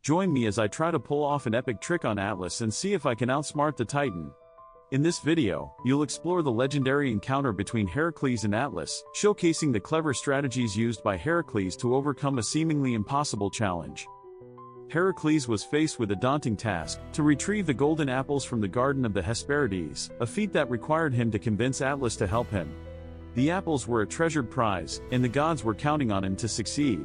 Join me as I try to pull off an epic trick on Atlas and see if I can outsmart the Titan. In this video, you'll explore the legendary encounter between Heracles and Atlas, showcasing the clever strategies used by Heracles to overcome a seemingly impossible challenge. Heracles was faced with a daunting task, to retrieve the golden apples from the garden of the Hesperides, a feat that required him to convince Atlas to help him. The apples were a treasured prize, and the gods were counting on him to succeed.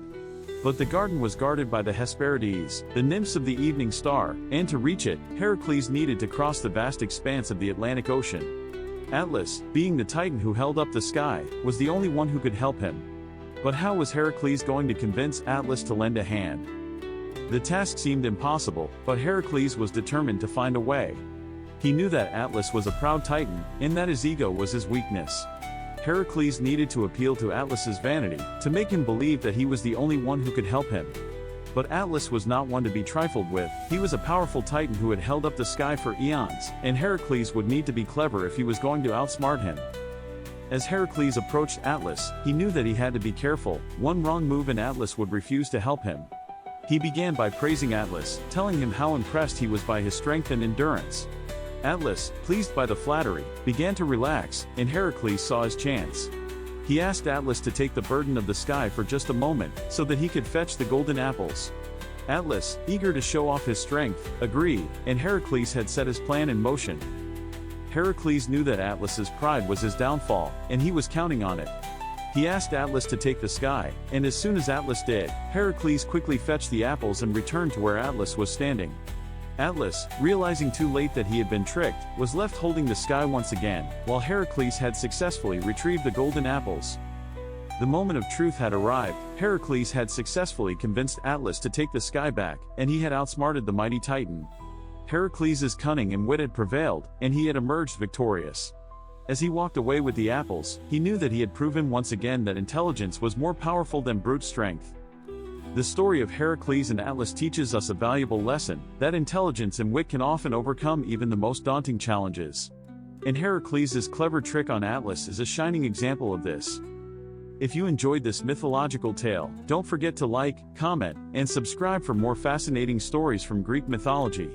But the garden was guarded by the Hesperides, the nymphs of the evening star, and to reach it, Heracles needed to cross the vast expanse of the Atlantic Ocean. Atlas, being the Titan who held up the sky, was the only one who could help him. But how was Heracles going to convince Atlas to lend a hand? The task seemed impossible, but Heracles was determined to find a way. He knew that Atlas was a proud Titan, and that his ego was his weakness. Heracles needed to appeal to Atlas's vanity, to make him believe that he was the only one who could help him. But Atlas was not one to be trifled with. He was a powerful Titan who had held up the sky for eons, and Heracles would need to be clever if he was going to outsmart him. As Heracles approached Atlas, he knew that he had to be careful. One wrong move and Atlas would refuse to help him. He began by praising Atlas, telling him how impressed he was by his strength and endurance. Atlas, pleased by the flattery, began to relax, and Heracles saw his chance. He asked Atlas to take the burden of the sky for just a moment, so that he could fetch the golden apples. Atlas, eager to show off his strength, agreed, and Heracles had set his plan in motion. Heracles knew that Atlas's pride was his downfall, and he was counting on it. He asked Atlas to take the sky, and as soon as Atlas did, Heracles quickly fetched the apples and returned to where Atlas was standing. Atlas, realizing too late that he had been tricked, was left holding the sky once again, while Heracles had successfully retrieved the golden apples. The moment of truth had arrived. Heracles had successfully convinced Atlas to take the sky back, and he had outsmarted the mighty Titan. Heracles' cunning and wit had prevailed, and he had emerged victorious. As he walked away with the apples, he knew that he had proven once again that intelligence was more powerful than brute strength. The story of Heracles and Atlas teaches us a valuable lesson, that intelligence and wit can often overcome even the most daunting challenges. And Heracles' clever trick on Atlas is a shining example of this. If you enjoyed this mythological tale, don't forget to like, comment, and subscribe for more fascinating stories from Greek mythology.